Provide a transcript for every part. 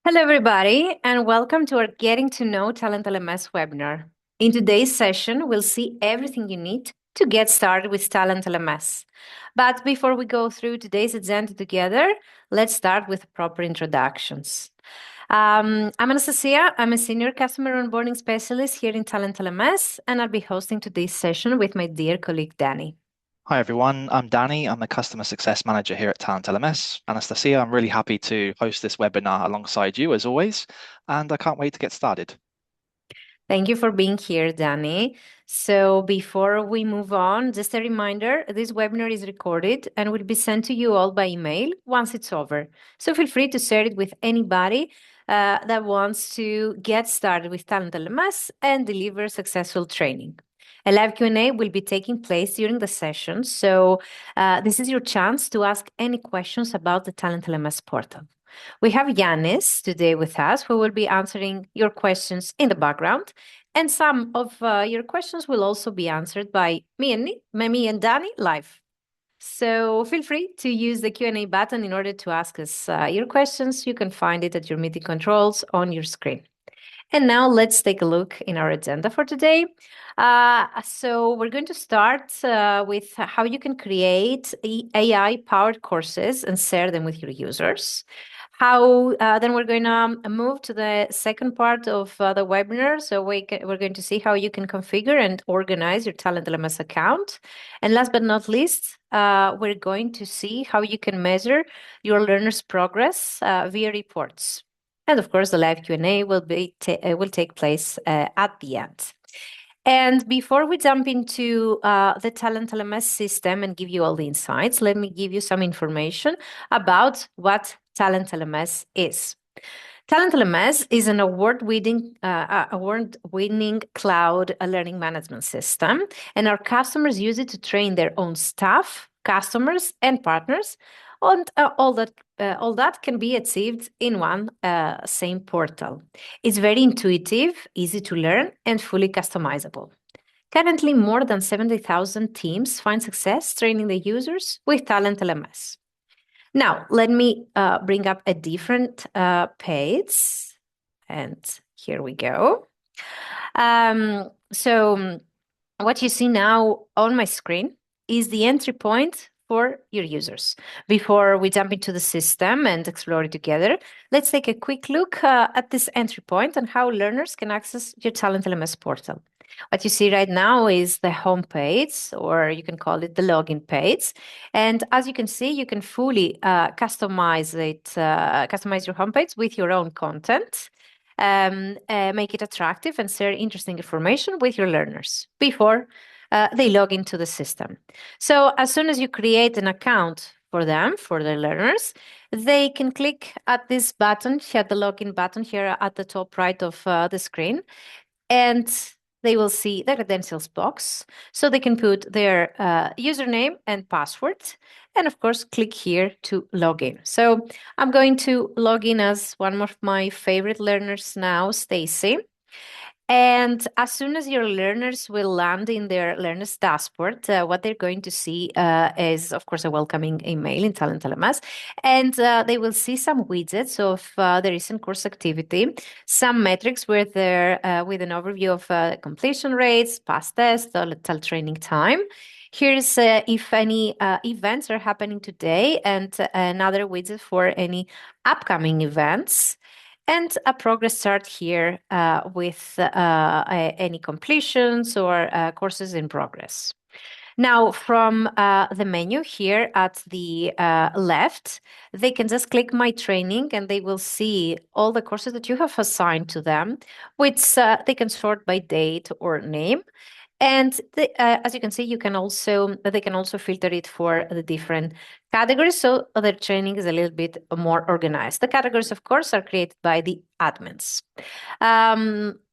Hello, everybody, and welcome to our Getting to Know Talent LMS webinar. In today's session, we'll see everything you need to get started with Talent LMS. But before we go through today's agenda together, let's start with proper introductions. I'm Anastasia. I'm a senior customer onboarding specialist here in Talent LMS, and I'll be hosting today's session with my dear colleague, Danny. Hi everyone, I'm Danny. I'm the Customer Success Manager here at TalentLMS. Anastasia, I'm really happy to host this webinar alongside you as always, and I can't wait to get started. Thank you for being here, Danny. So before we move on, just a reminder, this webinar is recorded and will be sent to you all by email once it's over. So feel free to share it with anybody that wants to get started with Talent LMS and deliver successful training. A live Q&A will be taking place during the session, so this is your chance to ask any questions about the Talent LMS portal. We have Yanis today with us, who will be answering your questions in the background. And some of your questions will also be answered by me and Danny live. So feel free to use the Q&A button in order to ask us your questions. You can find it at your meeting controls on your screen. And now let's take a look in our agenda for today. So we're going to start with how you can create AI-powered courses and share them with your users. Then we're going to move to the second part of the webinar. So we're going to see how you can configure and organize your Talent LMS account. And last but not least, we're going to see how you can measure your learners' progress via reports. And of course, the live Q&A will take place at the end. And before we jump into the Talent LMS system and give you all the insights, let me give you some information about what Talent LMS is. Talent LMS is an award-winning cloud learning management system, and our customers use it to train their own staff, customers, and partners. And all that can be achieved in one same portal. It's very intuitive, easy to learn, and fully customizable. Currently, more than 70,000 teams find success training the users with Talent LMS. Now, let me bring up a different page. And here we go. So what you see now on my screen is the entry point for your users. Before we jump into the system and explore it together, let's take a quick look at this entry point and how learners can access your Talent LMS portal. What you see right now is the home page, or you can call it the login page. And as you can see, you can fully customize your homepage with your own content. Make it attractive and share interesting information with your learners before they log into the system. So as soon as you create an account for them, for the learners, they can click at this button here, the login button here at the top right of the screen, and they will see the credentials box. So they can put their username and password, and of course, click here to log in. So I'm going to log in as one of my favorite learners now, Stacy. And as soon as your learners will land in their learners dashboard, what they're going to see is, of course, a welcoming email in Talent LMS. And they will see some widgets of the recent course activity, some metrics with an overview of completion rates, past tests, total training time. Here's if any events are happening today, and another widget for any upcoming events. And a progress chart here with any completions or courses in progress. Now, from the menu here at the left, they can just click My Training and they will see all the courses that you have assigned to them, which they can sort by date or name. And as you can see, they can also filter it for the different categories, so their training is a little bit more organized. The categories, of course, are created by the admins.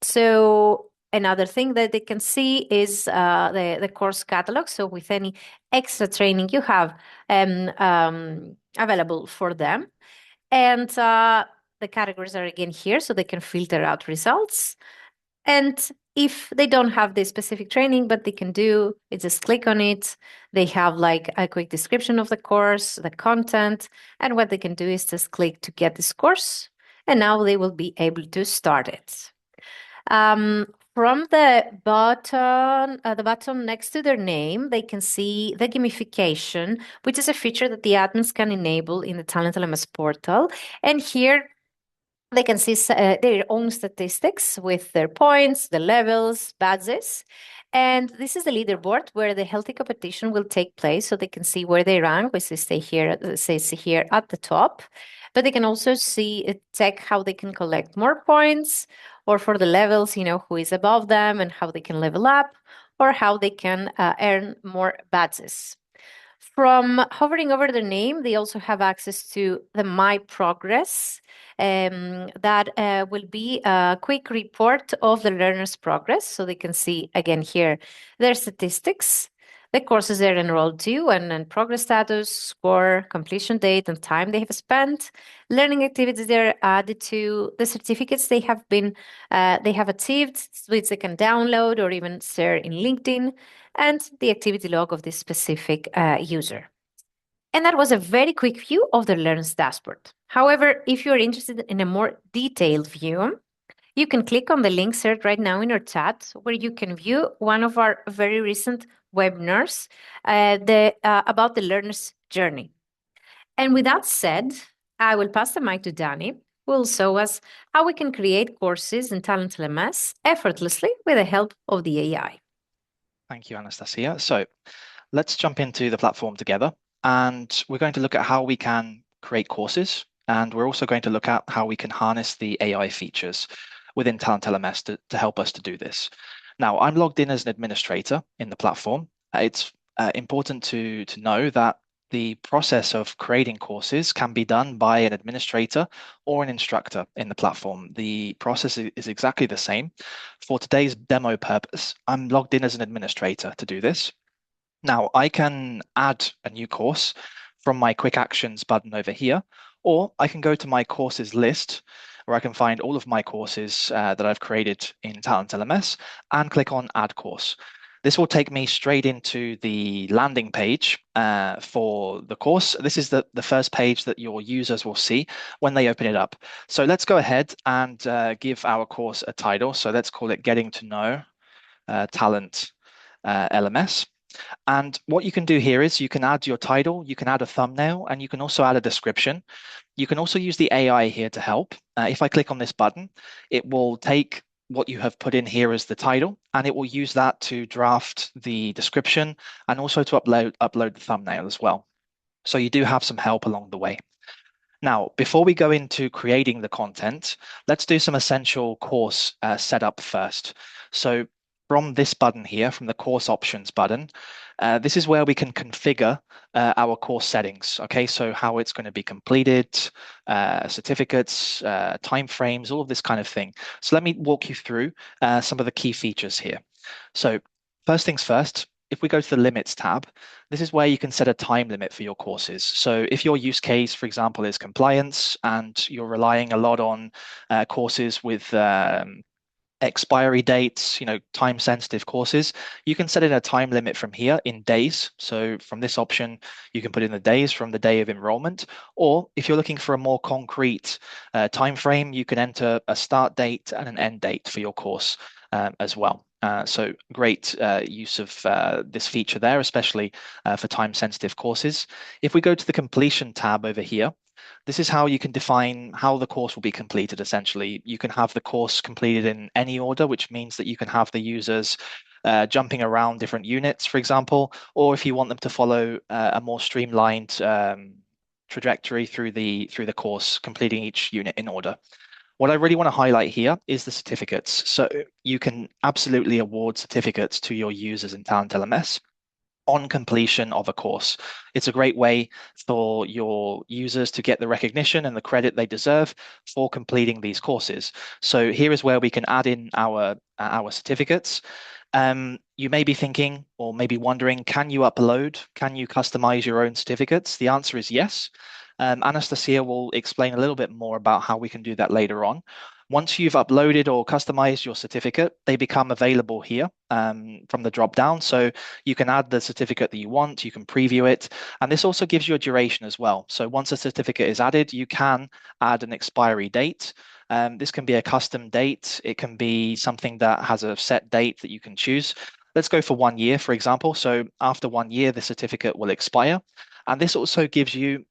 So another thing that they can see is the course catalog. So with any extra training you have available for them. And the categories are again here, so they can filter out results. And if they don't have this specific training, but they can do, it's just click on it. They have like a quick description of the course, the content, and what they can do is just click to get this course. and now they will be able to start it. From the button next to their name, they can see the gamification, which is a feature that the admins can enable in the TalentLMS portal. And here they can see their own statistics with their points, the levels, badges. And this is the leaderboard where the healthy competition will take place, so they can see where they rank, which is says here at the top. But they can also check how they can collect more points, or for the levels, who is above them and how they can level up, or how they can earn more badges. From hovering over their name, they also have access to the My Progress. That will be a quick report of the learner's progress. So they can see again here their statistics, the courses they're enrolled to, and progress status, score, completion date, and time they have spent, learning activities they're added to, the certificates they have achieved, which they can download or even share in LinkedIn, and the activity log of this specific user. And that was a very quick view of the Learn's dashboard. However, if you're interested in a more detailed view, you can click on the link shared right now in our chat, where you can view one of our very recent webinars about the learner's journey. And with that said, I will pass the mic to Danny, who will show us how we can create courses in TalentLMS effortlessly with the help of the AI. Thank you, Anastasia. So let's jump into the platform together, and we're going to look at how we can create courses, and we're also going to look at how we can harness the AI features within TalentLMS to help us to do this. Now, I'm logged in as an administrator in the platform. It's important to know that the process of creating courses can be done by an administrator or an instructor in the platform. The process is exactly the same. For today's demo purpose, I'm logged in as an administrator to do this. Now, I can add a new course from my quick actions button over here, or I can go to my courses list, where I can find all of my courses that I've created in TalentLMS and click on Add Course. This will take me straight into the landing page for the course. This is the first page that your users will see when they open it up. So let's go ahead and give our course a title. So let's call it Getting to Know Talent LMS. And what you can do here is you can add your title, you can add a thumbnail, and you can also add a description. You can also use the AI here to help. If I click on this button, it will take what you have put in here as the title, and it will use that to draft the description and also to upload the thumbnail as well. So you do have some help along the way. Now, before we go into creating the content, let's do some essential course setup first. So from this button here, from the course options button, this is where we can configure our course settings. Okay, so how it's going to be completed, certificates, timeframes, all of this kind of thing. So let me walk you through some of the key features here. So first things first, if we go to the limits tab, this is where you can set a time limit for your courses. So if your use case, for example, is compliance and you're relying a lot on courses with expiry dates, time sensitive courses, you can set in a time limit from here in days. So from this option, you can put in the days from the day of enrollment, or if you're looking for a more concrete time frame, you can enter a start date and an end date for your course as well. So great use of this feature there, especially for time sensitive courses. If we go to the completion tab over here, this is how you can define how the course will be completed, essentially. You can have the course completed in any order, which means that you can have the users jumping around different units, for example, or if you want them to follow a more streamlined trajectory through the course, completing each unit in order. What I really want to highlight here is the certificates. So you can absolutely award certificates to your users in TalentLMS on completion of a course. It's a great way for your users to get the recognition and the credit they deserve for completing these courses. So here is where we can add in our certificates. You may be thinking or maybe wondering, can you customize your own certificates? The answer is yes. Anastasia will explain a little bit more about how we can do that later on. Once you've uploaded or customized your certificate, they become available here from the drop down. So you can add the certificate that you want, you can preview it, and this also gives you a duration as well. So once a certificate is added, you can add an expiry date. This can be a custom date. It can be something that has a set date that you can choose. Let's go for 1 year, for example. So after 1 year, the certificate will expire. And this also gives you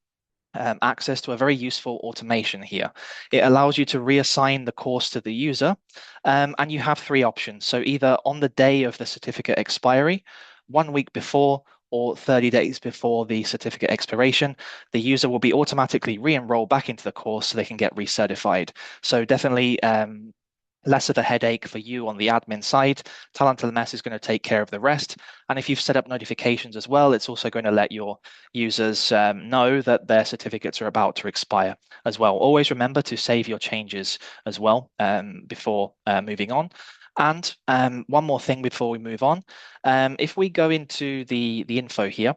access to a very useful automation here. It allows you to reassign the course to the user, and you have three options. So either on the day of the certificate expiry, 1 week before, or 30 days before the certificate expiration, the user will be automatically re-enrolled back into the course so they can get recertified. So definitely less of a headache for you on the admin side. TalentLMS is going to take care of the rest. And if you've set up notifications as well, it's also going to let your users know that their certificates are about to expire as well. Always remember to save your changes as well before moving on. And one more thing before we move on. If we go into the info here,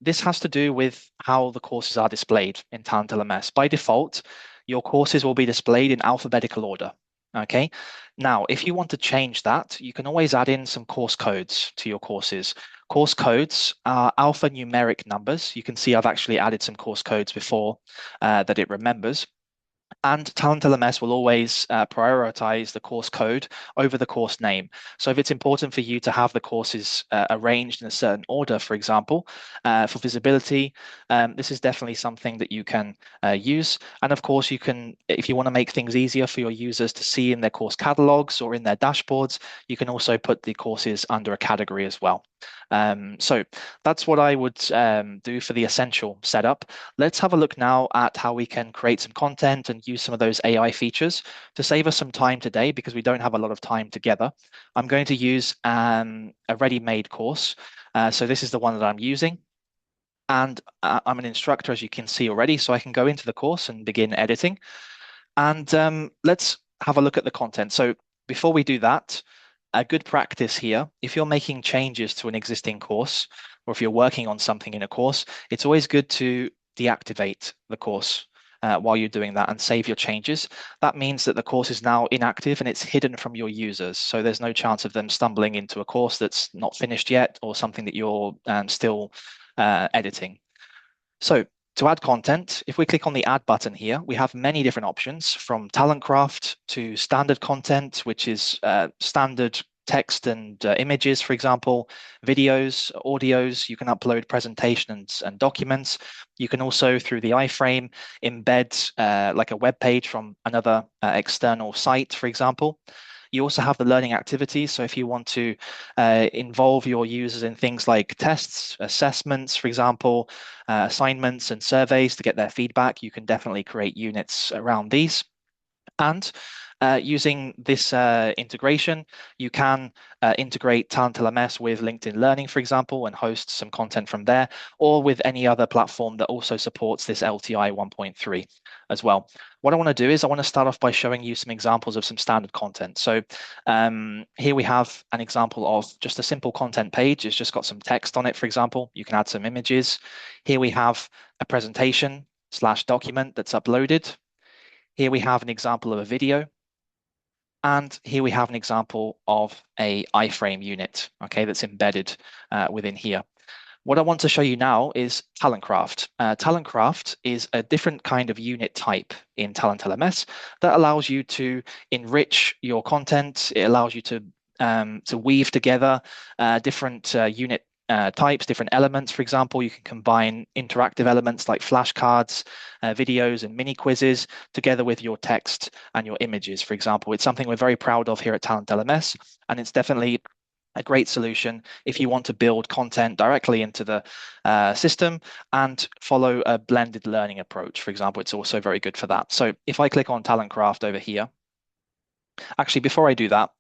this has to do with how the courses are displayed in TalentLMS. By default, your courses will be displayed in alphabetical order. Okay. Now, if you want to change that, you can always add in some course codes to your courses. Course codes are alphanumeric numbers. You can see I've actually added some course codes before that it remembers. And TalentLMS will always prioritize the course code over the course name. So if it's important for you to have the courses arranged in a certain order, for example, for visibility, this is definitely something that you can use. And of course, you can, if you want to make things easier for your users to see in their course catalogs or in their dashboards, you can also put the courses under a category as well. So that's what I would do for the essential setup. Let's have a look now at how we can create some content and use some of those AI features to save us some time today because we don't have a lot of time together. I'm going to use a ready-made course. So this is the one that I'm using. And I'm an instructor, as you can see already, so I can go into the course and begin editing. And let's have a look at the content. So before we do that, a good practice here, if you're making changes to an existing course, or if you're working on something in a course, it's always good to deactivate the course while you're doing that and save your changes. That means that the course is now inactive and it's hidden from your users. So there's no chance of them stumbling into a course that's not finished yet or something that you're still editing. So to add content, if we click on the add button here, we have many different options from Talentcraft to standard content, which is standard text and images, for example, videos, audios. You can upload presentations and documents. You can also, through the iframe, embed like a web page from another external site, for example. You also have the learning activities. So if you want to involve your users in things like tests, assessments, for example, assignments and surveys to get their feedback, you can definitely create units around these. And using this integration, you can integrate TalentLMS with LinkedIn Learning, for example, and host some content from there, or with any other platform that also supports this LTI 1.3 as well. What I want to do is I want to start off by showing you some examples of some standard content. So here we have an example of just a simple content page. It's just got some text on it, for example. You can add some images. Here we have a presentation / document that's uploaded. Here we have an example of a video. And here we have an example of a iframe unit, okay, that's embedded within here. What I want to show you now is Talentcraft. Talentcraft is a different kind of unit type in TalentLMS that allows you to enrich your content. It allows you to weave together different unit types, different elements. For example, you can combine interactive elements like flashcards, videos, and mini quizzes together with your text and your images, for example. It's something we're very proud of here at TalentLMS, and it's definitely a great solution if you want to build content directly into the system and follow a blended learning approach. For example, it's also very good for that. So if I click on Talentcraft over here, actually, before I do that,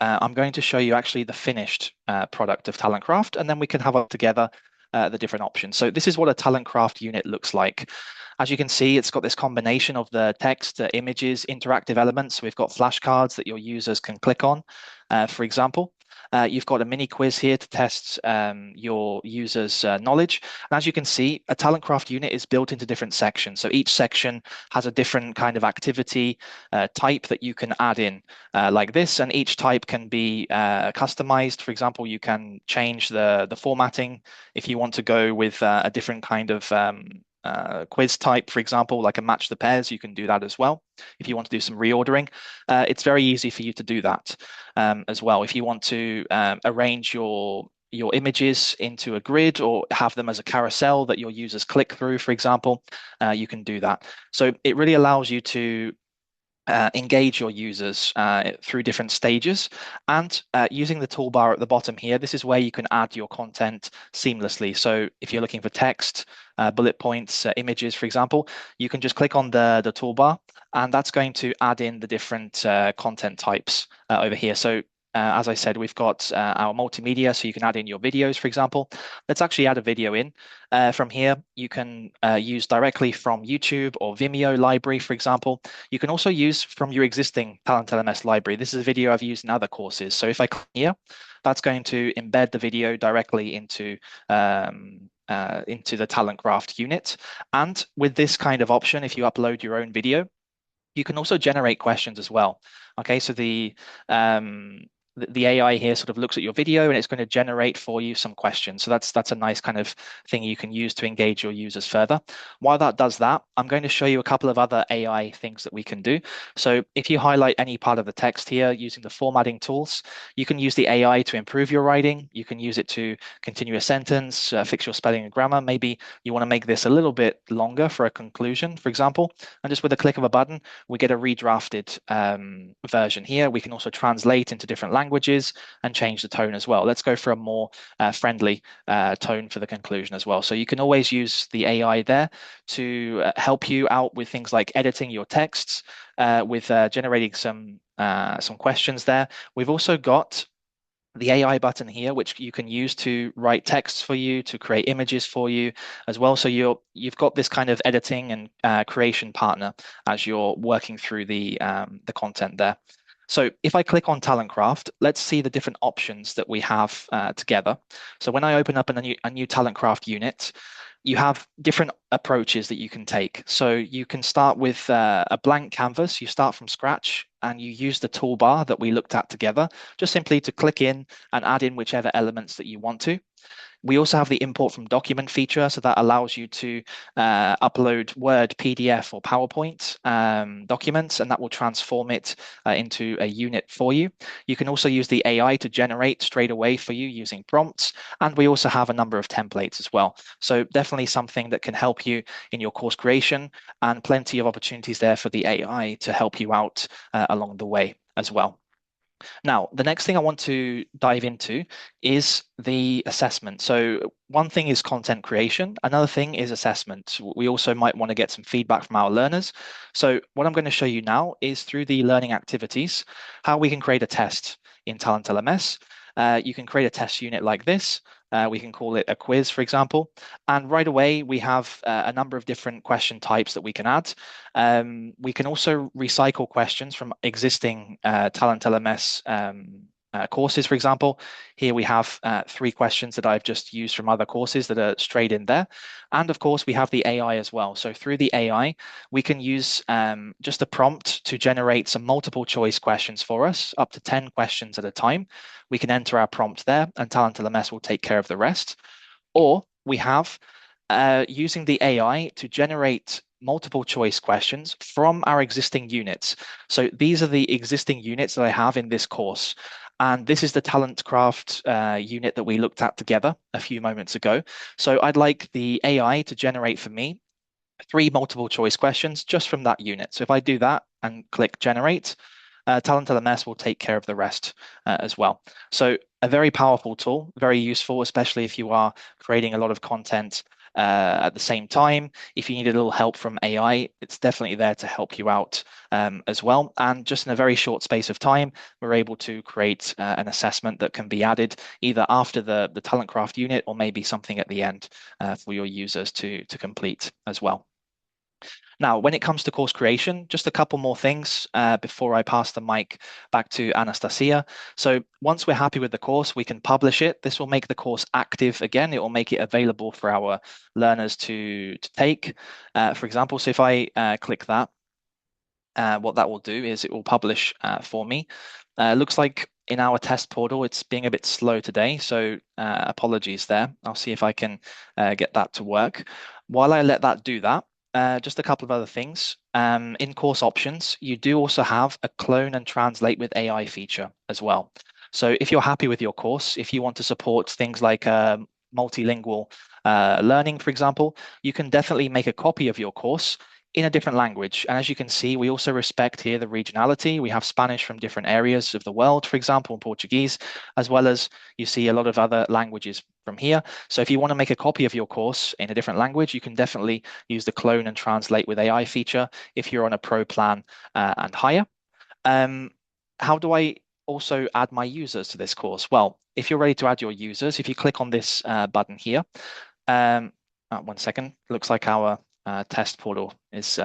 I'm going to show you actually the finished product of Talentcraft, and then we can have a look together the different options. So this is what a Talentcraft unit looks like. As you can see, it's got this combination of the text, images, interactive elements. We've got flashcards that your users can click on, for example. You've got a mini quiz here to test your users' knowledge. And as you can see, a talent craft unit is built into different sections. So each section has a different kind of activity type that you can add in like this. And each type can be customized. For example, you can change the formatting if you want to go with a different kind of quiz type, for example, like a match the pairs, you can do that as well. If you want to do some reordering, it's very easy for you to do that as well. If you want to arrange your images into a grid or have them as a carousel that your users click through, for example, you can do that. So it really allows you to engage your users through different stages. And using the toolbar at the bottom here, this is where you can add your content seamlessly. So if you're looking for text, bullet points, images, for example, you can just click on the toolbar, and that's going to add in the different content types over here. So as I said, we've got our multimedia, so you can add in your videos, for example. Let's actually add a video in. From here, you can use directly from YouTube or Vimeo library, for example. You can also use from your existing TalentLMS library. This is a video I've used in other courses. So if I click here, that's going to embed the video directly into the Talent Craft unit. And with this kind of option, if you upload your own video, you can also generate questions as well. Okay, so the AI here sort of looks at your video and it's going to generate for you some questions. So that's a nice kind of thing you can use to engage your users further. While that does that, I'm going to show you a couple of other AI things that we can do. So if you highlight any part of the text here using the formatting tools, you can use the AI to improve your writing. You can use it to continue a sentence, fix your spelling and grammar. Maybe you want to make this a little bit longer for a conclusion, for example. And just with a click of a button, we get a redrafted version here. We can also translate into different languages and change the tone as well. Let's go for a more friendly tone for the conclusion as well. So you can always use the AI there to help you out with things like editing your texts, with generating some questions there. We've also got the AI button here, which you can use to write texts for you, to create images for you as well. So you've got this kind of editing and creation partner as you're working through the content there. So if I click on Talent Craft, let's see the different options that we have together. So when I open up a new Talent Craft unit, you have different approaches that you can take. So you can start with a blank canvas. You start from scratch and you use the toolbar that we looked at together, just simply to click in and add in whichever elements that you want to. We also have the import from document feature, so that allows you to upload Word, PDF, or PowerPoint documents, and that will transform it into a unit for you. You can also use the AI to generate straight away for you using prompts, and we also have a number of templates as well. So definitely something that can help you in your course creation, and plenty of opportunities there for the AI to help you out along the way as well. Now, the next thing I want to dive into is the assessment. So one thing is content creation. Another thing is assessment. We also might want to get some feedback from our learners. So what I'm going to show you now is through the learning activities, how we can create a test in TalentLMS. You can create a test unit like this. We can call it a quiz, for example. And right away, we have a number of different question types that we can add. We can also recycle questions from existing TalentLMS courses, for example. Here we have 3 questions that I've just used from other courses that are straight in there. And of course, we have the AI as well. So through the AI, we can use just a prompt to generate some multiple choice questions for us, up to 10 questions at a time. We can enter our prompt there and TalentLMS will take care of the rest. Or we have using the AI to generate multiple choice questions from our existing units. So these are the existing units that I have in this course. And this is the Talent Craft unit that we looked at together a few moments ago. So I'd like the AI to generate for me 3 multiple choice questions just from that unit. So if I do that and click generate, TalentLMS will take care of the rest as well. So a very powerful tool, very useful, especially if you are creating a lot of content at the same time. If you need a little help from AI, it's definitely there to help you out as well. And just in a very short space of time, we're able to create an assessment that can be added either after the Talent Craft unit or maybe something at the end for your users to complete as well. Now, when it comes to course creation, just a couple more things before I pass the mic back to Anastasia. So once we're happy with the course, we can publish it. This will make the course active again. It will make it available for our learners to take. For example, so if I click that, what that will do is it will publish for me. Looks like in our test portal, it's being a bit slow today, so apologies there. I'll see if I can get that to work. While I let that do that, just a couple of other things. In course options, you do also have a clone and translate with AI feature as well. So if you're happy with your course, if you want to support things like multilingual learning, for example, you can definitely make a copy of your course in a different language. And as you can see, we also respect here the regionality. We have Spanish from different areas of the world, for example, and Portuguese, as well as you see a lot of other languages from here. So if you want to make a copy of your course in a different language, you can definitely use the clone and translate with AI feature if you're on a pro plan and higher. How do I also add my users to this course? Well, if you're ready to add your users, if you click on this button here, 1 second, looks like our test portal is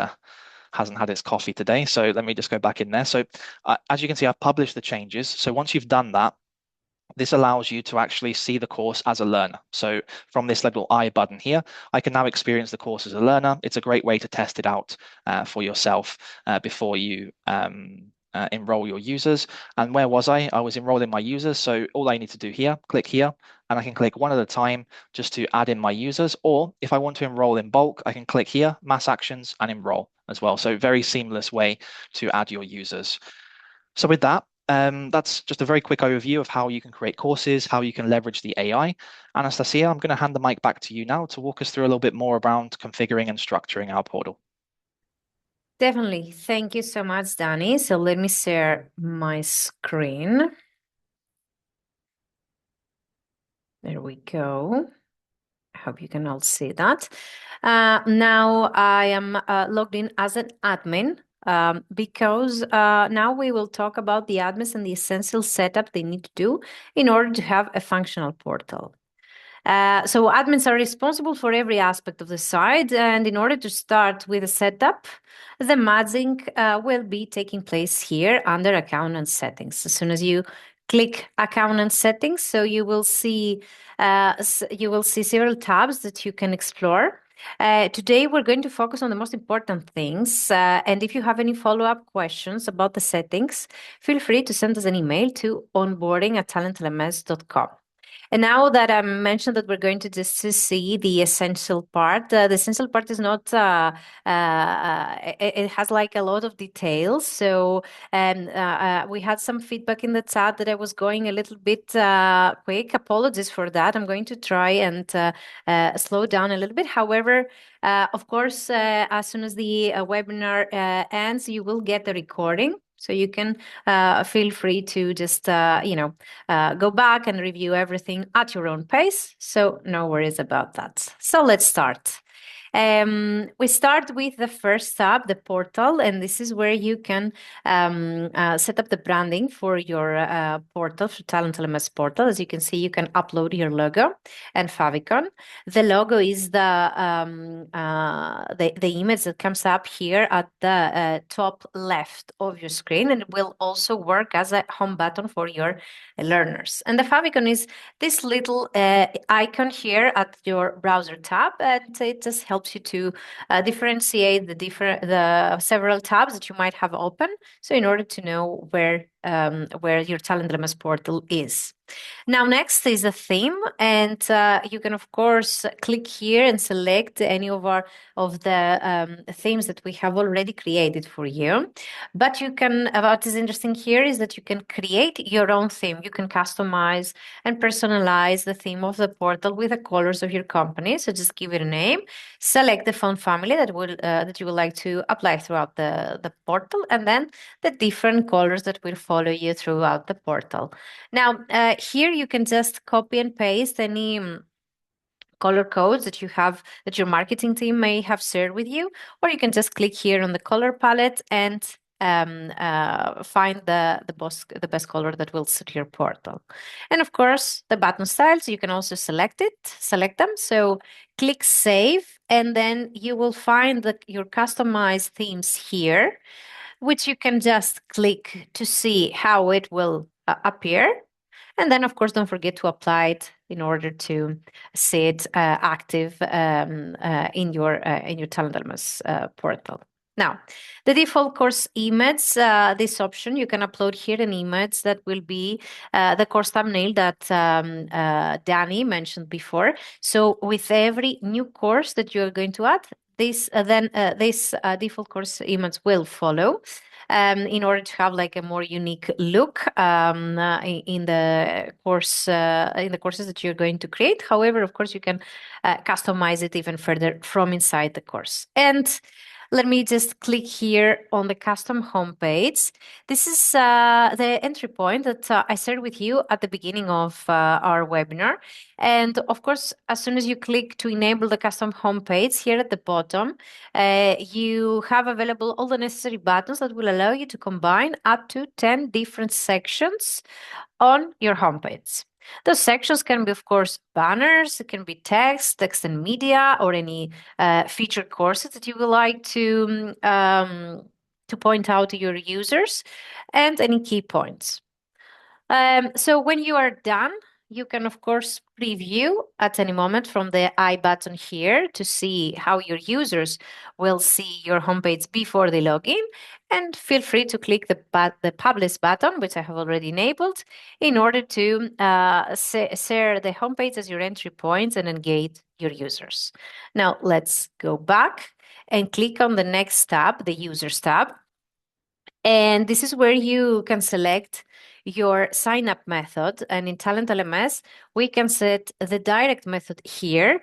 hasn't had its coffee today. So let me just go back in there. So as you can see, I've published the changes. So once you've done that, this allows you to actually see the course as a learner. So from this little I button here, I can now experience the course as a learner. It's a great way to test it out for yourself before you enroll your users. And where was I? I was enrolling my users. So all I need to do here, click here, and I can click one at a time just to add in my users. Or if I want to enroll in bulk, I can click here, mass actions, and enroll as well. So very seamless way to add your users. So with that, that's just a very quick overview of how you can create courses, how you can leverage the AI. Anastasia, I'm going to hand the mic back to you now to walk us through a little bit more around configuring and structuring our portal. Definitely. Thank you so much, Danny. So let me share my screen. There we go. I hope you can all see that. Now I am logged in as an admin because now we will talk about the admins and the essential setup they need to do in order to have a functional portal. So admins are responsible for every aspect of the site, and in order to start with a setup, the matching will be taking place here under account and settings. As soon as you click account and settings, so you will see several tabs that you can explore. Today, we're going to focus on the most important things. And if you have any follow-up questions about the settings, feel free to send us an email to onboarding@talentlms.com. And now that I mentioned that we're going to just to see the essential part, the essential part is not, it has like a lot of details. So we had some feedback in the chat that I was going a little bit quick. Apologies for that. I'm going to try and slow down a little bit. However, of course, as soon as the webinar ends, you will get the recording. So you can feel free to just, go back and review everything at your own pace. So no worries about that. So let's start. We start with the first tab, the portal, and this is where you can set up the branding for your portal, for TalentLMS portal. As you can see, you can upload your logo and favicon. The logo is the image that comes up here at the top left of your screen, and it will also work as a home button for your learners. And the favicon is this little icon here at your browser tab, and it just helps you to differentiate the several tabs that you might have open. So in order to know where your TalentLMS portal is. Now, next is a theme, and you can, of course, click here and select any of the themes that we have already created for you. But you can, what is interesting here is that you can create your own theme. You can customize and personalize the theme of the portal with the colors of your company. So just give it a name, select the font family that you would like to apply throughout the portal, and then the different colors that will follow you throughout the portal. Now, here you can just copy and paste any color codes that you have, that your marketing team may have shared with you, or you can just click here on the color palette and find the best color that will suit your portal. And of course, the button styles, you can also select them. So click Save, and then you will find your customized themes here, which you can just click to see how it will appear. And then, of course, don't forget to apply it in order to see it active in your TalentLMS portal. Now, the default course image, this option, you can upload here an image that will be the course thumbnail that Danny mentioned before. So with every new course that you're going to add, this default course image will follow. In order to have like a more unique look in the courses that you're going to create. However, of course, you can customize it even further from inside the course. And let me just click here on the custom homepage. This is the entry point that I shared with you at the beginning of our webinar. And of course, as soon as you click to enable the custom homepage here at the bottom, you have available all the necessary buttons that will allow you to combine up to 10 different sections on your homepage. Those sections can be, of course, banners, it can be text and media, or any featured courses that you would like to point out to your users, and any key points. So when you are done, you can, of course, preview at any moment from the I button here to see how your users will see your homepage before they log in. And feel free to click the Publish button, which I have already enabled, in order to share the homepage as your entry points and engage your users. Now, let's go back and click on the next tab, the Users tab. And this is where you can select your sign-up method. And in TalentLMS, we can set the direct method here,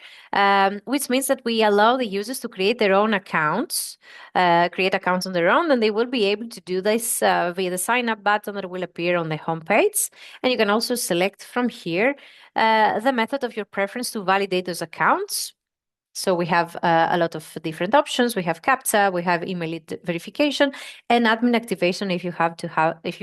which means that we allow the users to create their own accounts, create accounts on their own, and they will be able to do this via the sign-up button that will appear on the homepage. And you can also select from here the method of your preference to validate those accounts. So we have a lot of different options. We have CAPTCHA, we have email verification, and admin activation if you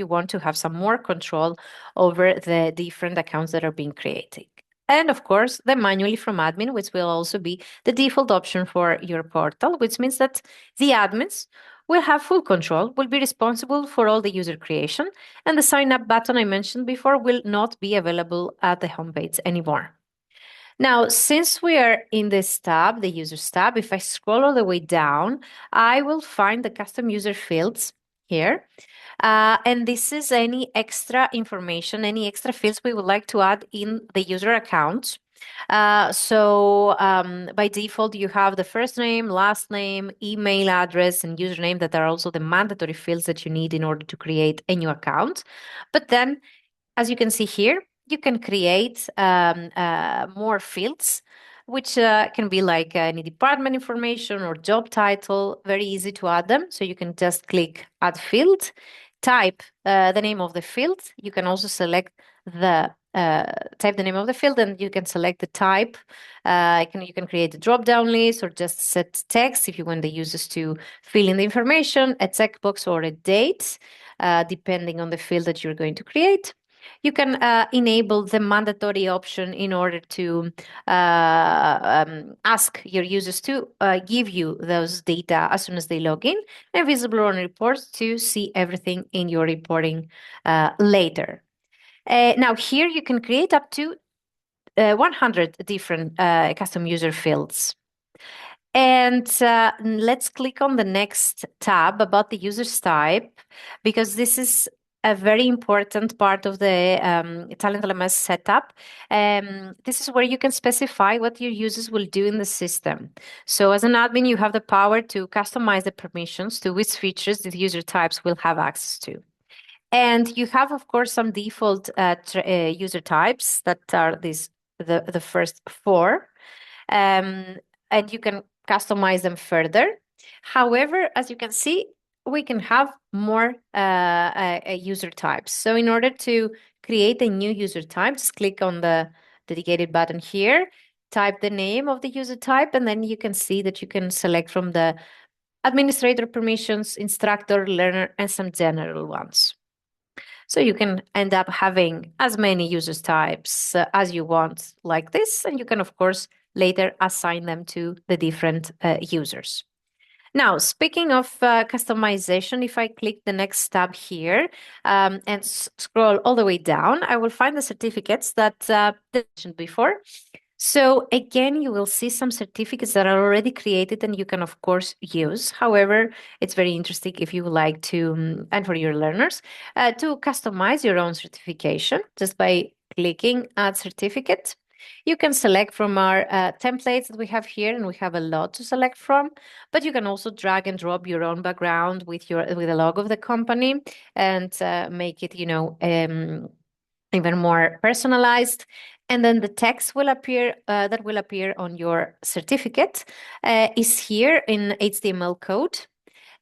want to have some more control over the different accounts that are being created. And of course, the manually from admin, which will also be the default option for your portal, which means that the admins will have full control, will be responsible for all the user creation, and the sign up button I mentioned before will not be available at the homepage anymore. Now, since we are in this tab, the Users tab, if I scroll all the way down, I will find the custom user fields here. And this is any extra information, any extra fields we would like to add in the user account. So by default, you have the first name, last name, email address, and username that are also the mandatory fields that you need in order to create a new account. But then, as you can see here, you can create more fields, which can be like any department information or job title, very easy to add them. So you can just click Add Field, type the name of the field. You can also select type the name of the field, and you can select the type. You can create a drop-down list or just set text if you want the users to fill in the information, a checkbox or a date, depending on the field that you're going to create. You can enable the mandatory option in order to ask your users to give you those data as soon as they log in, and visible on reports to see everything in your reporting later. Now here you can create up to 100 different custom user fields. And let's click on the next tab about the users type, because this is a very important part of the TalentLMS setup. This is where you can specify what your users will do in the system. So as an admin, you have the power to customize the permissions to which features the user types will have access to. And you have, of course, some default user types that are the first four. And you can customize them further. However, as you can see, we can have more user types. So in order to create a new user type, just click on the dedicated button here, type the name of the user type, and then you can see that you can select from the administrator permissions, instructor, learner, and some general ones. So you can end up having as many users types as you want like this, and you can, of course, later assign them to the different users. Now, speaking of customization, if I click the next tab here and scroll all the way down, I will find the certificates that I mentioned before. So again, you will see some certificates that are already created and you can, of course, use. However, it's very interesting if you would like to, and for your learners, to customize your own certification just by clicking Add Certificate. You can select from our templates that we have here, and we have a lot to select from. But you can also drag and drop your own background with the logo of the company and make it, even more personalized. And then the text will appear that will appear on your certificate is here in HTML code.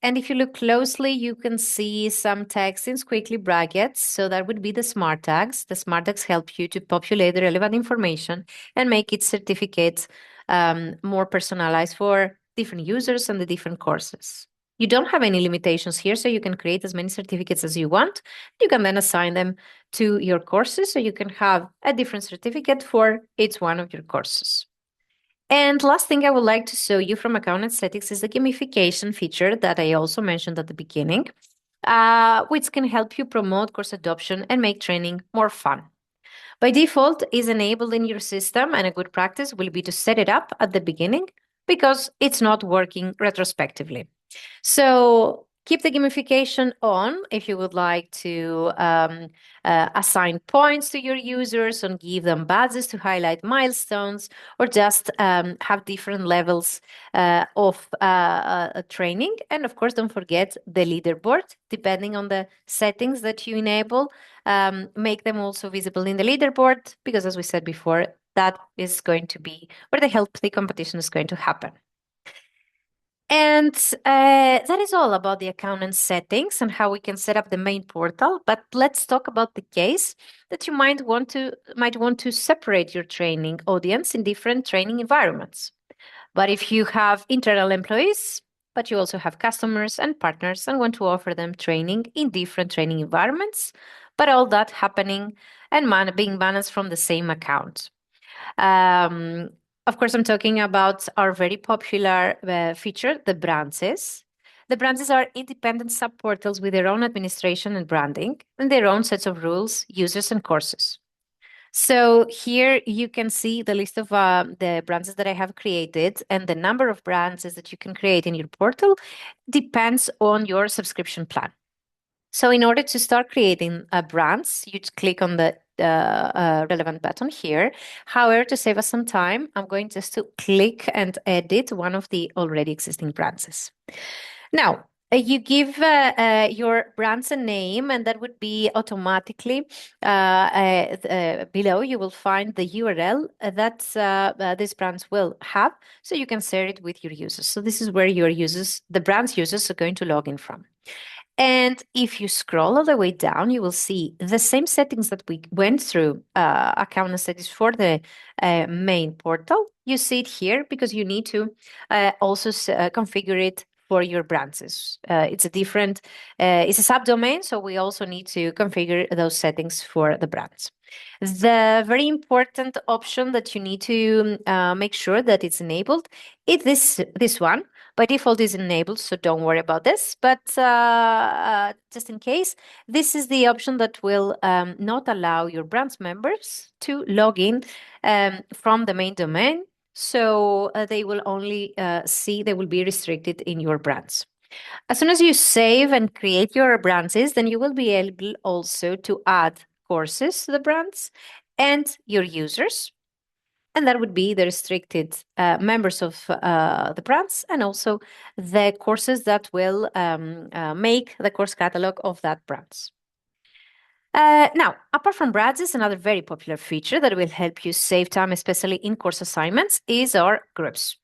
And if you look closely, you can see some text in squiggly brackets. So that would be the smart tags. The smart tags help you to populate the relevant information and make its certificate more personalized for different users and the different courses. You don't have any limitations here, so you can create as many certificates as you want. You can then assign them to your courses, so you can have a different certificate for each one of your courses. And last thing I would like to show you from account aesthetics is the gamification feature that I also mentioned at the beginning, which can help you promote course adoption and make training more fun. By default, is enabled in your system, and a good practice will be to set it up at the beginning because it's not working retrospectively. So keep the gamification on if you would like to assign points to your users and give them badges to highlight milestones, or just have different levels of training. And of course, don't forget the leaderboard, depending on the settings that you enable. Make them also visible in the leaderboard, because as we said before, that is going to be where the healthy competition is going to happen. And that is all about the account and settings and how we can set up the main portal. But let's talk about the case that you might want to separate your training audience in different training environments. But if you have internal employees, but you also have customers and partners and want to offer them training in different training environments, but all that happening and being balanced from the same account. Um, of course, I'm talking about our very popular feature, the branches. The branches are independent subportals with their own administration and branding and their own sets of rules, users, and courses. So here you can see the list of the branches that I have created, and the number of branches that you can create in your portal depends on your subscription plan. So in order to start creating a branch, you click on the relevant button here. However, to save us some time, I'm going just to click and edit one of the already existing branches. Now, you give your branch a name, and that would be automatically below. You will find the URL that this branch will have, so you can share it with your users. So this is where your users, the branch users, are going to log in from. And if you scroll all the way down, you will see the same settings that we went through, account and settings for the main portal. You see it here because you need to also configure it for your branches. It's a subdomain, so we also need to configure those settings for the brands. The very important option that you need to make sure that it's enabled is this one. By default is enabled, so don't worry about this. But just in case, this is the option that will not allow your branch members to log in from the main domain. So they will only they will be restricted in your branch. As soon as you save and create your branches, then you will be able also to add courses to the branch and your users. And that would be the restricted members of the branch, and also the courses that will make the course catalog of that branch. Now, apart from branches, another very popular feature that will help you save time, especially in course assignments, is our groups.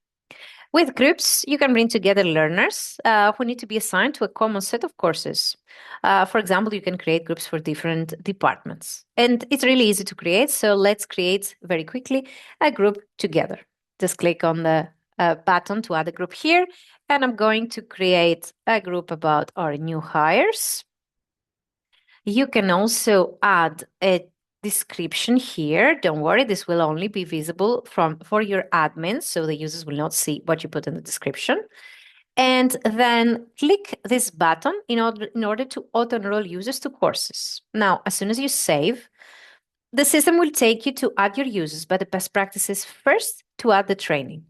With groups, you can bring together learners who need to be assigned to a common set of courses. For example, you can create groups for different departments. And it's really easy to create, so let's create very quickly a group together. Just click on the button to add a group here, and I'm going to create a group about our new hires. You can also add a description here. Don't worry, this will only be visible for your admins, so the users will not see what you put in the description. And then click this button in order to auto-enroll users to courses. Now, as soon as you save, the system will take you to add your users, but the best practice is first to add the training.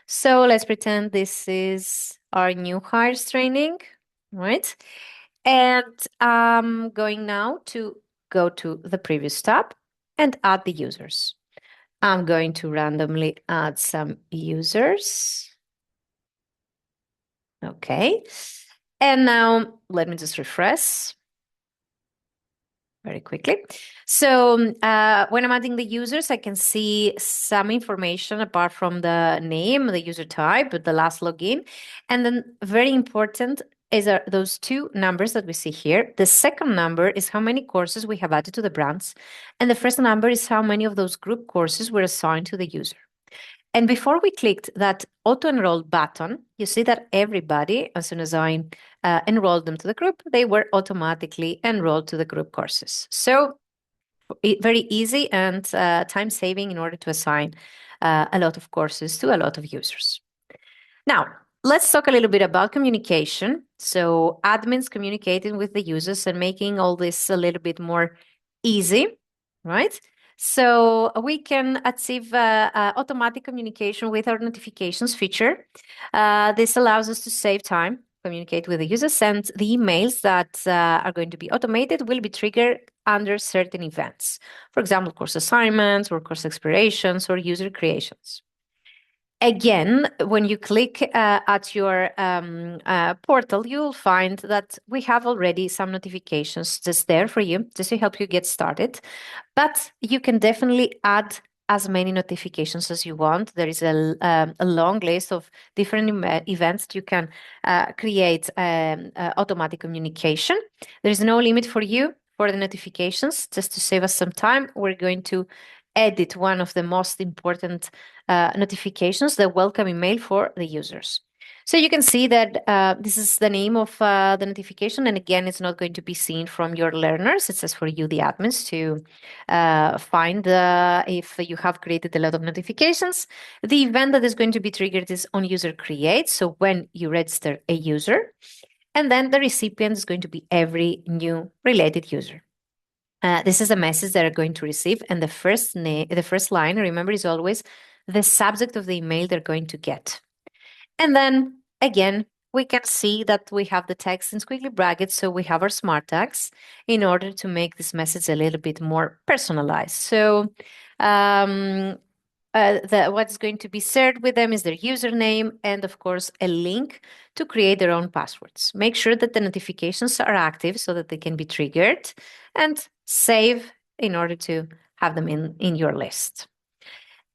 So let's pretend this is our new hires training, right? And I'm going now to go to the previous tab and add the users. I'm going to randomly add some users. Okay. And now let me just refresh very quickly. So when I'm adding the users, I can see some information apart from the name, the user type, the last login. And then very important is those two numbers that we see here. The second number is how many courses we have added to the brands. And the first number is how many of those group courses were assigned to the user. And before we clicked that auto-enroll button, you see that everybody, as soon as I enrolled them to the group, they were automatically enrolled to the group courses. So very easy and time-saving in order to assign a lot of courses to a lot of users. Now, let's talk a little bit about communication. So admins communicating with the users and making all this a little bit more easy, right? So we can achieve automatic communication with our notifications feature. This allows us to save time, communicate with the users, and the emails that are going to be automated will be triggered under certain events. For example, course assignments or course expirations or user creations. Again, when you click at your portal, you'll find that we have already some notifications just there for you, just to help you get started. But you can definitely add as many notifications as you want. There is a long list of different events that you can create automatic communication. There is no limit for you for the notifications. Just to save us some time, we're going to edit one of the most important notifications, the welcome email for the users. So you can see that this is the name of the notification. And again, it's not going to be seen from your learners. It says for you, the admins, to find if you have created a lot of notifications. The event that is going to be triggered is on user create. So when you register a user, and then the recipient is going to be every new related user. This is a message that are going to receive, and the first line, remember, is always the subject of the email they're going to get. And then again, we can see that we have the text in squiggly brackets, so we have our smart tags in order to make this message a little bit more personalized. So what's going to be shared with them is their username and, of course, a link to create their own passwords. Make sure that the notifications are active so that they can be triggered, and save in order to have them in your list.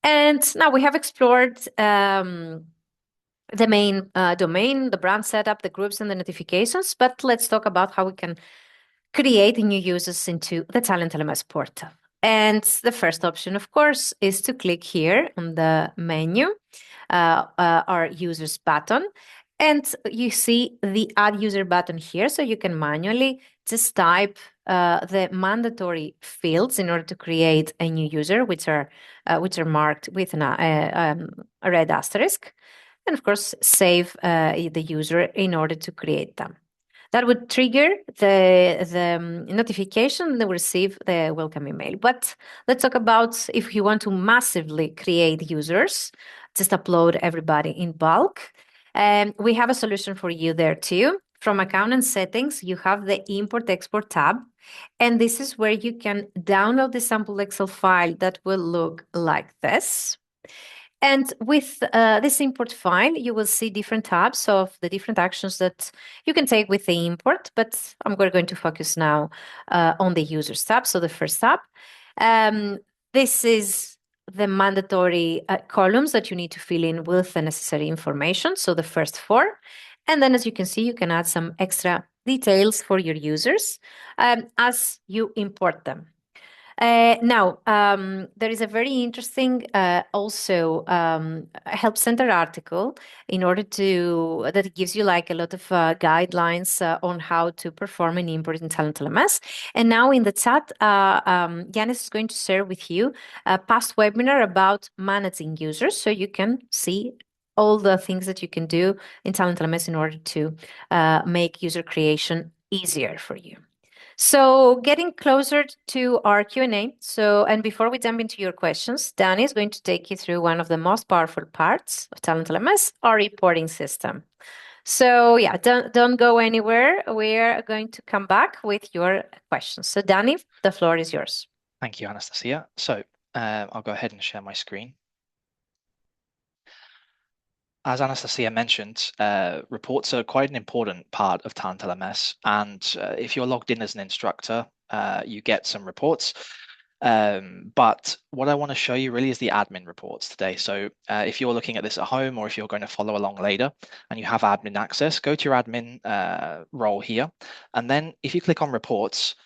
And now we have explored the main domain, the brand setup, the groups, and the notifications. But let's talk about how we can create new users into the TalentLMS portal. And the first option, of course, is to click here on the menu, our users button. And you see the add user button here. So you can manually just type the mandatory fields in order to create a new user, which are marked with a red asterisk. And of course, save the user in order to create them. That would trigger the notification. They will receive the welcome email. But let's talk about if you want to massively create users, just upload everybody in bulk. We have a solution for you there too. From account and settings, you have the import-export tab. And this is where you can download the sample Excel file that will look like this. And with this import file, you will see different tabs of the different actions that you can take with the import, but we're going to focus now on the users tab. So the first tab, this is the mandatory columns that you need to fill in with the necessary information. So the first 4. And then as you can see, you can add some extra details for your users as you import them. Now, there is a very interesting also help center article in order to that gives you like a lot of guidelines on how to perform an import in Talent LMS. And now in the chat, Yanis is going to share with you a past webinar about managing users, so you can see all the things that you can do in Talent LMS in order to make user creation easier for you. So getting closer to our Q&A. And before we jump into your questions, Danny is going to take you through one of the most powerful parts of Talent LMS, our reporting system. So yeah, don't go anywhere. We're going to come back with your questions. So Danny, the floor is yours. Thank you, Anastasia. So I'll go ahead and share my screen. As Anastasia mentioned, reports are quite an important part of Talent LMS. And if you're logged in as an instructor, you get some reports. But what I want to show you really is the admin reports today. So if you're looking at this at home, or if you're going to follow along later and you have admin access, go to your admin role here. And then if you click on reports,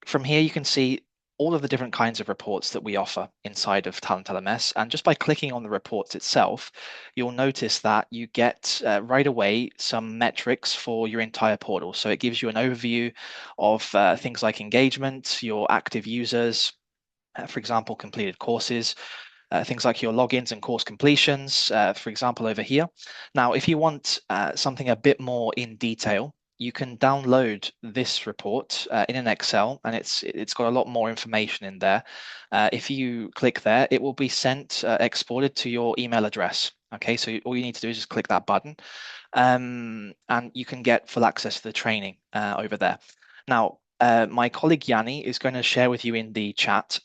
from here you can see all of the different kinds of reports that we offer inside of Talent LMS. And just by clicking on the reports itself, you'll notice that you get right away some metrics for your entire portal. So it gives you an overview of things like engagement, your active users, for example, completed courses, things like your logins and course completions, for example, over here. Now, if you want something a bit more in detail, you can download this report in an Excel, and it's got a lot more information in there. If you click there, it will be sent exported to your email address. Okay, so all you need to do is just click that button, and you can get full access to the training over there. Now, my colleague Yanni is going to share with you in the chat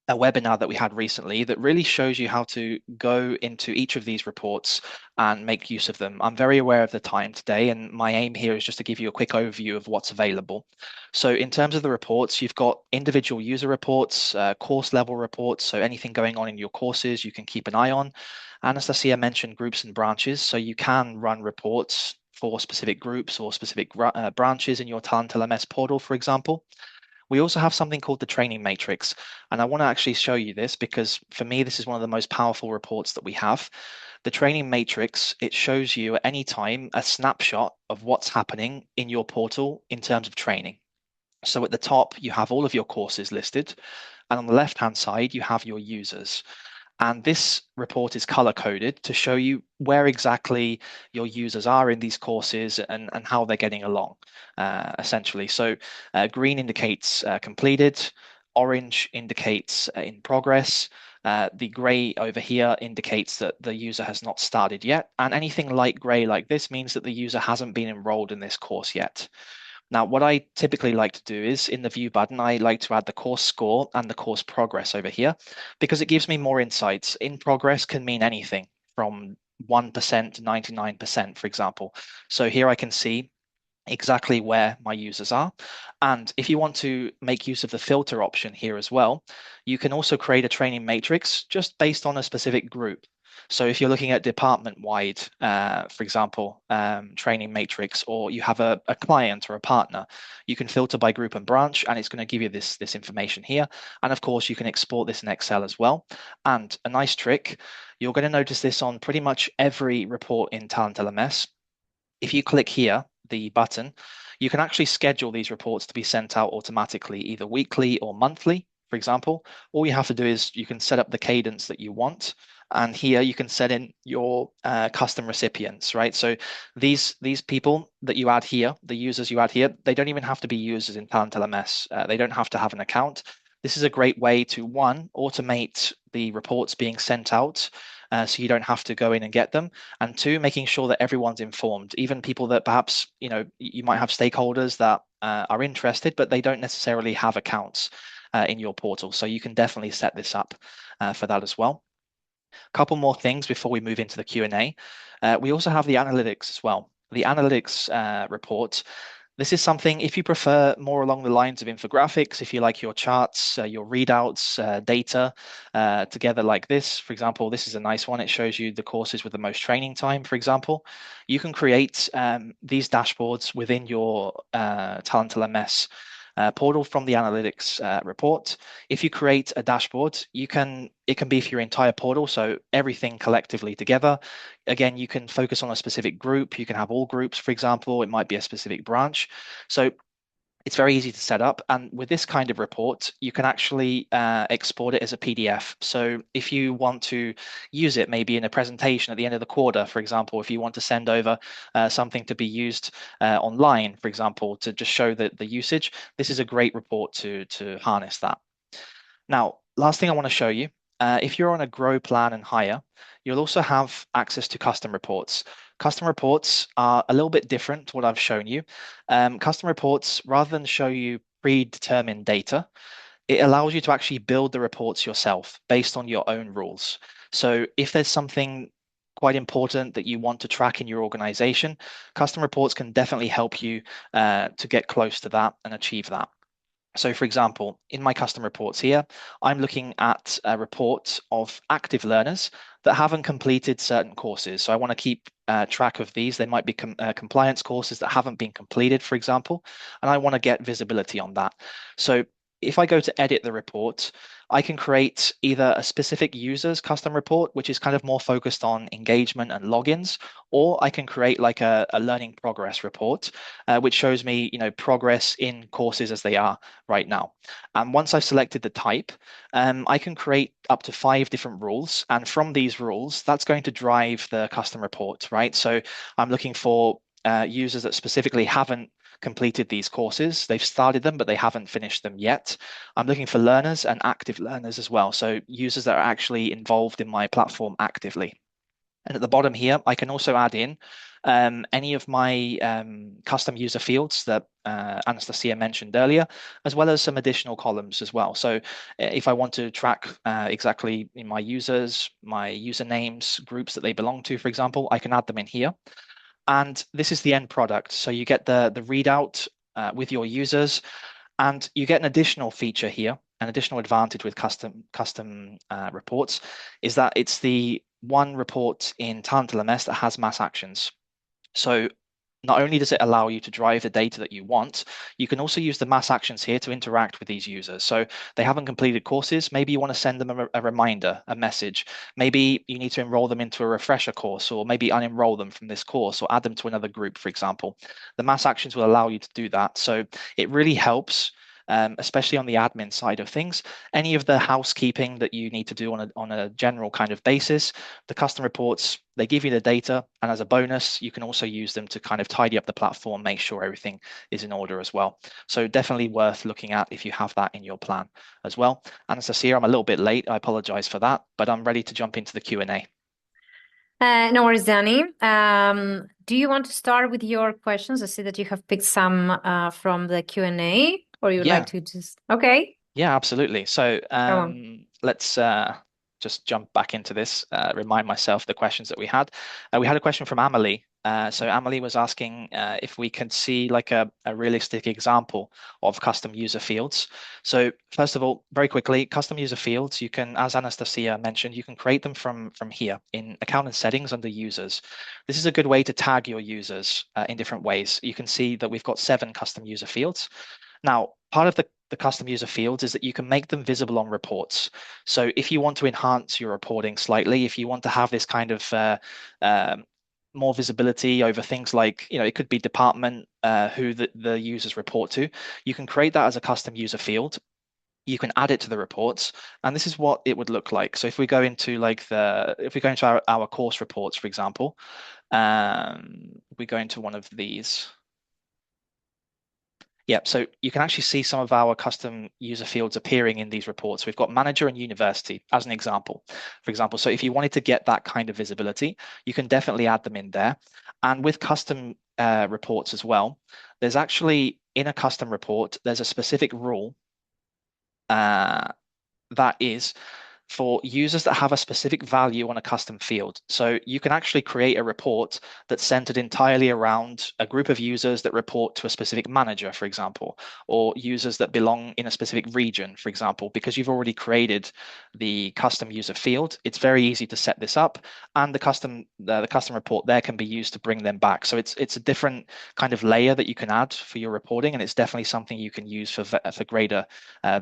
a webinar that we had recently that really shows you how to go into each of these reports and make use of them. I'm very aware of the time today, and my aim here is just to give you a quick overview of what's available. So in terms of the reports, you've got individual user reports, course level reports, so anything going on in your courses you can keep an eye on. Anastasia mentioned groups and branches, so you can run reports for specific groups or specific branches in your Talent LMS portal, for example. We also have something called the training matrix. And I want to actually show you this because for me, this is one of the most powerful reports that we have. The training matrix, it shows you at any time a snapshot of what's happening in your portal in terms of training. So at the top, you have all of your courses listed. And on the left-hand side, you have your users. And this report is color coded to show you where exactly your users are in these courses and how they're getting along, essentially. So green indicates completed, orange indicates in progress, the gray over here indicates that the user has not started yet, and anything light gray like this means that the user hasn't been enrolled in this course yet. Now, what I typically like to do is in the view button, I like to add the course score and the course progress over here because it gives me more insights. In progress can mean anything from 1% to 99%, for example. So here I can see exactly where my users are. And if you want to make use of the filter option here as well, you can also create a training matrix just based on a specific group. So if you're looking at department-wide, for example, training matrix, or you have a client or a partner, you can filter by group and branch, and it's going to give you this information here. And of course, you can export this in Excel as well. And a nice trick, you're going to notice this on pretty much every report in Talent LMS. If you click here, the button, you can actually schedule these reports to be sent out automatically, either weekly or monthly, for example. All you have to do is you can set up the cadence that you want. And here you can set in your custom recipients, right? So these people that you add here, the users you add here, they don't even have to be users in Talent LMS. They don't have to have an account. This is a great way to, one, automate the reports being sent out so you don't have to go in and get them, and two, making sure that everyone's informed, even people that perhaps, you might have stakeholders that are interested, but they don't necessarily have accounts in your portal. So you can definitely set this up for that as well. A couple more things before we move into the Q&A. We also have the analytics as well. The analytics report. This is something, if you prefer more along the lines of infographics, if you like your charts, your readouts, data together like this, for example, this is a nice one. It shows you the courses with the most training time, for example. You can create these dashboards within your Talent LMS portal from the analytics report. If you create a dashboard, it can be for your entire portal, so everything collectively together. Again, you can focus on a specific group. You can have all groups, for example. It might be a specific branch. So it's very easy to set up. And with this kind of report, you can actually export it as a PDF. So if you want to use it maybe in a presentation at the end of the quarter, for example, if you want to send over something to be used online, for example, to just show the usage, this is a great report to harness that. Now, last thing I want to show you, if you're on a grow plan and higher, you'll also have access to custom reports. Custom reports are a little bit different to what I've shown you. Custom reports, rather than show you predetermined data, it allows you to actually build the reports yourself based on your own rules. So if there's something quite important that you want to track in your organization, custom reports can definitely help you to get close to that and achieve that. So for example, in my custom reports here, I'm looking at a report of active learners that haven't completed certain courses. So I want to keep track of these. They might be compliance courses that haven't been completed, for example, and I want to get visibility on that. So if I go to edit the report, I can create either a specific user's custom report, which is kind of more focused on engagement and logins, or I can create like a learning progress report, which shows me, progress in courses as they are right now. And once I've selected the type, I can create up to 5 different rules. And from these rules, that's going to drive the custom report, right? So I'm looking for users that specifically haven't completed these courses. They've started them, but they haven't finished them yet. I'm looking for learners and active learners as well. So users that are actually involved in my platform actively. And at the bottom here, I can also add in any of my custom user fields that Anastasia mentioned earlier, as well as some additional columns as well. So if I want to track exactly in my users, my usernames, groups that they belong to, for example, I can add them in here. And this is the end product. So you get the readout with your users, and you get an additional feature here. An additional advantage with custom reports is that it's the one report in TalentLMS that has mass actions. So not only does it allow you to drive the data that you want, you can also use the mass actions here to interact with these users. So they haven't completed courses. Maybe you want to send them a reminder, a message. Maybe you need to enroll them into a refresher course, or maybe unenroll them from this course or add them to another group, for example. The mass actions will allow you to do that. So it really helps. Especially on the admin side of things, any of the housekeeping that you need to do on a general kind of basis, the custom reports, they give you the data, and as a bonus, you can also use them to kind of tidy up the platform, make sure everything is in order as well. So definitely worth looking at if you have that in your plan as well. Anastasia, I'm a little bit late. I apologize for that, but I'm ready to jump into the Q&A. No worries, Danny. Do you want to start with your questions? I see that you have picked some from the Q&A, or you would like Yeah, to just... Okay, yeah, absolutely. So go on. let's just jump back into this, remind myself the questions that we had. We had a question from Amelie. So Amelie was asking if we can see like a realistic example of custom user fields. So first of all, very quickly, custom user fields, you can, as Anastasia mentioned, you can create them from here in account and settings under users. This is a good way to tag your users in different ways. You can see that we've got 7 custom user fields. Now, part of the custom user fields is that you can make them visible on reports. So if you want to enhance your reporting slightly, if you want to have this kind of more visibility over things like, it could be department, who the users report to, you can create that as a custom user field. You can add it to the reports, and this is what it would look like. So if we go into our course reports, for example, we go into one of these. Yeah, so you can actually see some of our custom user fields appearing in these reports. We've got manager and university as an example, for example. So if you wanted to get that kind of visibility, you can definitely add them in there. And with custom reports as well, there's actually in a custom report, there's a specific rule that is for users that have a specific value on a custom field. So you can actually create a report that's centered entirely around a group of users that report to a specific manager, for example, or users that belong in a specific region, for example. Because you've already created the custom user field, it's very easy to set this up, and the custom report there can be used to bring them back. So it's a different kind of layer that you can add for your reporting, and it's definitely something you can use for greater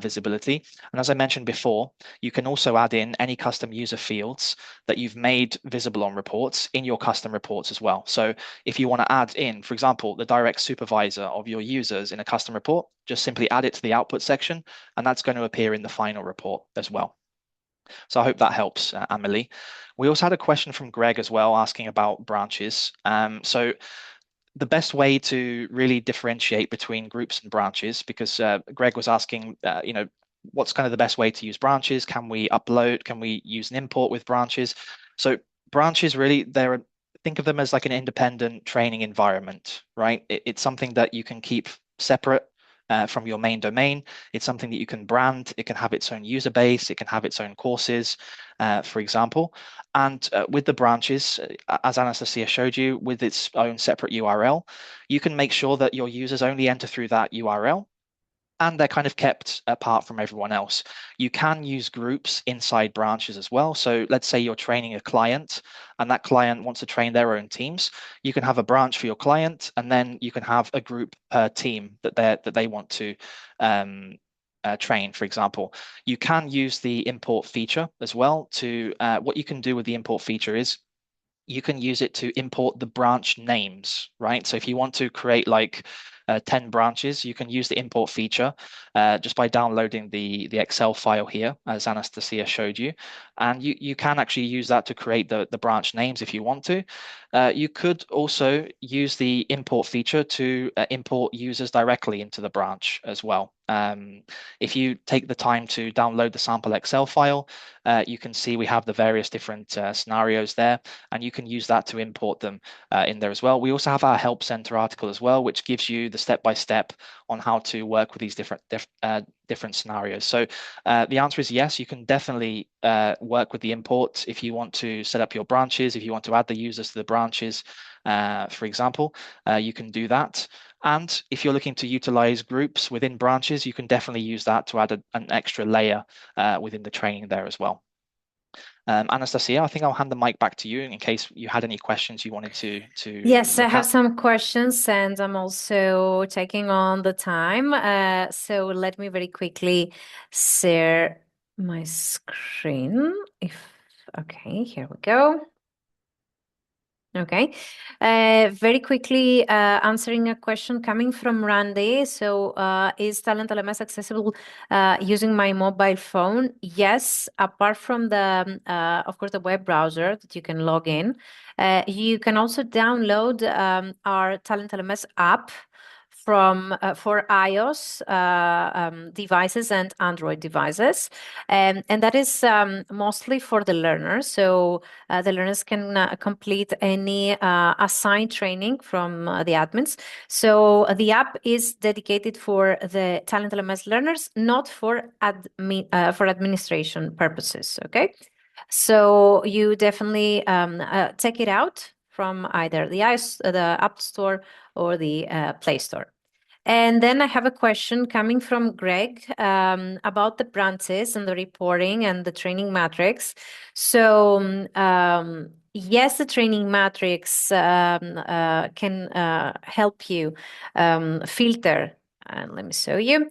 visibility. And as I mentioned before, you can also add in any custom user fields that you've made visible on reports in your custom reports as well. So if you want to add in, for example, the direct supervisor of your users in a custom report, just simply add it to the output section, and that's going to appear in the final report as well. So I hope that helps, Amelie. We also had a question from Greg as well, asking about branches. So the best way to really differentiate between groups and branches, because Greg was asking, what's kind of the best way to use branches? Can we upload? Can we use an import with branches? So branches really, think of them as like an independent training environment, right? It's something that you can keep separate from your main domain. It's something that you can brand. It can have its own user base. It can have its own courses, for example. And with the branches, as Anastasia showed you, with its own separate URL, you can make sure that your users only enter through that URL, and they're kind of kept apart from everyone else. You can use groups inside branches as well. So let's say you're training a client and that client wants to train their own teams. You can have a branch for your client, and then you can have a group per team that they want to train, for example. You can use the import feature as well to what you can do with the import feature is you can use it to import the branch names, right? So if you want to create like 10 branches, you can use the import feature just by downloading the Excel file here, as Anastasia showed you. And you can actually use that to create the branch names if you want to. You could also use the import feature to import users directly into the branch as well. If you take the time to download the sample Excel file, you can see we have the various different scenarios there, and you can use that to import them in there as well. We also have our Help Center article as well, which gives you the step-by-step on how to work with these different scenarios. So the answer is yes, you can definitely work with the import if you want to set up your branches, if you want to add the users to the branches, for example, you can do that. And if you're looking to utilize groups within branches, you can definitely use that to add an extra layer within the training there as well. Anastasia, I think I'll hand the mic back to you in case you had any questions you wanted to Yes, I look have at. some questions and I'm also taking on the time. So let me very quickly share my screen. Okay, here we go. Okay. Very quickly answering a question coming from Randy. So is TalentLMS accessible using my mobile phone? Yes, apart from of course, the web browser that you can log in. You can also download our TalentLMS app for iOS devices and Android devices. And that is mostly for the learners. So the learners can complete any assigned training from the admins. So the app is dedicated for the TalentLMS learners, not for administration purposes. Okay, so you definitely check it out from either the App Store or the Play Store. And then I have a question coming from Greg about the branches and the reporting and the training matrix. So yes, the training matrix can help you filter, and let me show you,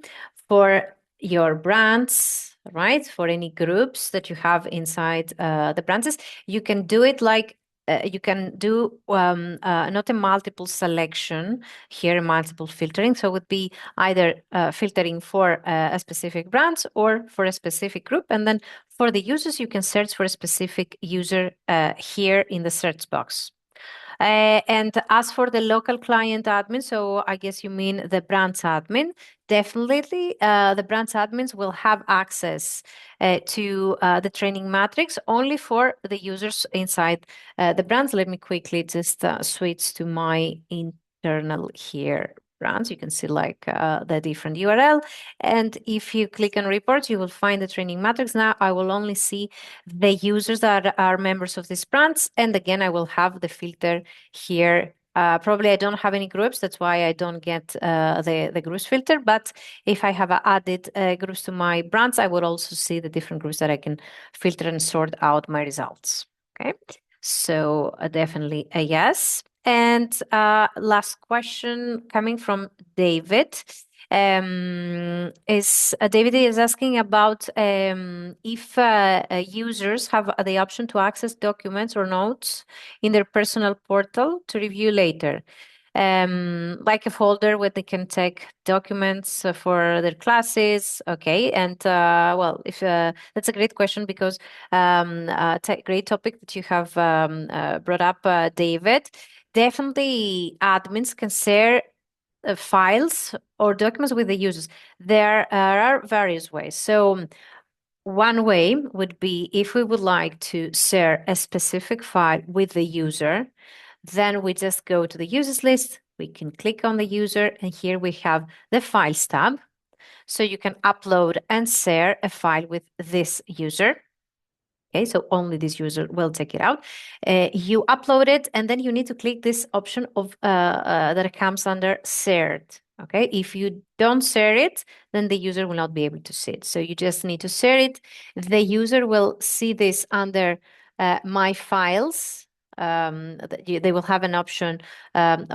for your brands, right? For any groups that you have inside the branches, you can do it like you can do not a multiple selection here, multiple filtering. So it would be either filtering for a specific brand or for a specific group. And then for the users, you can search for a specific user here in the search box. And as for the local client admin, so I guess you mean the branch admin, definitely the branch admins will have access to the training matrix only for the users inside the branch. Let me quickly just switch to my internal here brands. You can see like the different URL. And if you click on reports, you will find the training matrix. Now I will only see the users that are members of these brands. And again, I will have the filter here. Probably I don't have any groups. That's why I don't get the groups filter. But if I have added groups to my brands, I would also see the different groups that I can filter and sort out my results. Okay, so definitely a yes. And last question coming from David. David is asking about if users have the option to access documents or notes in their personal portal to review later, like a folder where they can take documents for their classes. Okay, and well, if that's a great question because great topic that you have brought up, David. Definitely, admins can share files or documents with the users. There are various ways. So one way would be if we would like to share a specific file with the user, then we just go to the users list, we can click on the user, and here we have the files tab. So you can upload and share a file with this user. Okay, so only this user will take it out. You upload it, and then you need to click this option of that comes under shared. Okay, if you don't share it, then the user will not be able to see it. So you just need to share it. The user will see this under my files. They will have an option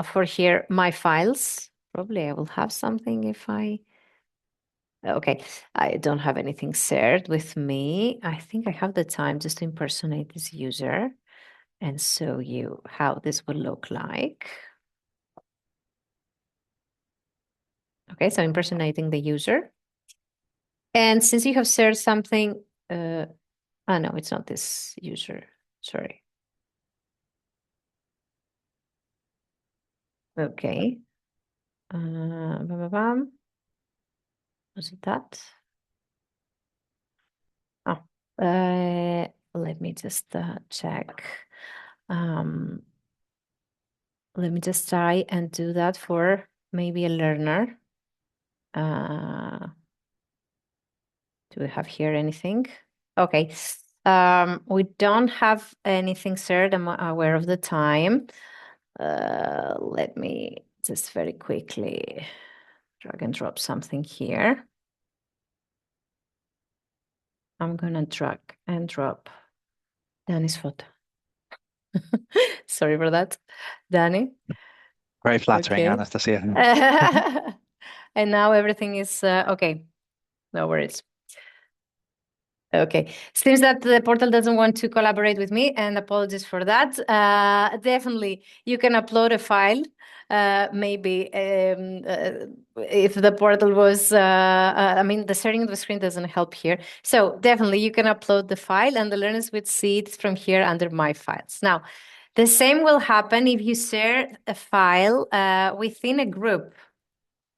for here, my files. Probably I will have something if I. Okay, I don't have anything shared with me. I think I have the time just to impersonate this user and show you how this will look like. Okay, so impersonating the user. And since you have shared something, no, it's not this user, sorry. Okay. Was it that? Oh, let me just check. Let me just try and do that for maybe a learner. Do we have here anything? Okay. We don't have anything shared. I'm aware of the time. Let me just very quickly drag and drop something here. I'm gonna drag and drop Danny's photo. Sorry for that, Danny. Very flattering, Okay. Anastasia. And now everything is okay. No worries. Okay, seems that the portal doesn't want to collaborate with me, and apologies for that. Definitely, you can upload a file. Maybe if the portal was, I mean, the sharing of the screen doesn't help here. So definitely, you can upload the file, and the learners would see it from here under My Files. Now, the same will happen if you share a file within a group.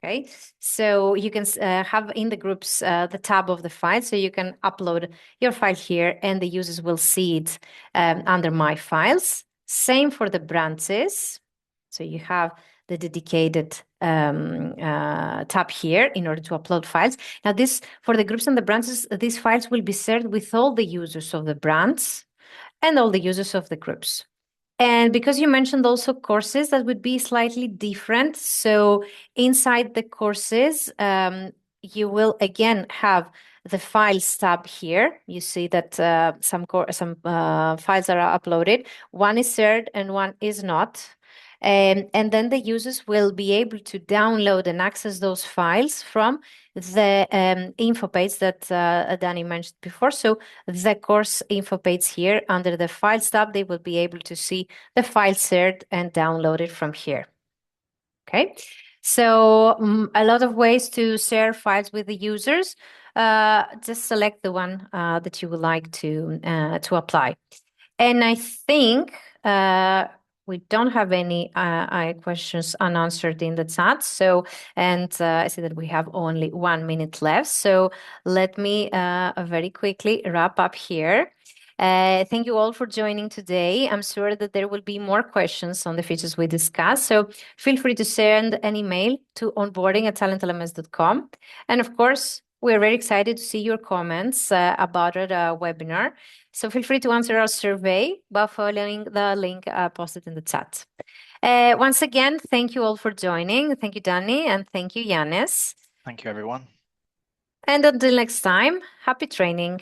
Okay, so you can have in the groups the tab of the file, so you can upload your file here and the users will see it under My Files. Same for the branches. So you have the dedicated tab here in order to upload files. Now this, for the groups and the branches, these files will be shared with all the users of the brands and all the users of the groups. And because you mentioned also courses, that would be slightly different. So inside the courses, you will again have the files tab here. You see that some files are uploaded. One is shared and one is not. And then the users will be able to download and access those files from the info page that Danny mentioned before. So the course info page here under the Files tab, they will be able to see the file shared and downloaded from here. Okay, so a lot of ways to share files with the users. Just select the one that you would like to apply. And I think we don't have any questions unanswered in the chat. So, and I see that we have only 1 minute left. So let me very quickly wrap up here. Thank you all for joining today. I'm sure that there will be more questions on the features we discussed, so feel free to send an email to onboarding@talentlms.com. And of course, we're very excited to see your comments about our webinar. So feel free to answer our survey by following the link posted in the chat. Once again, thank you all for joining. Thank you, Danny, and thank you, Yanis. Thank you, everyone. And until next time, happy training.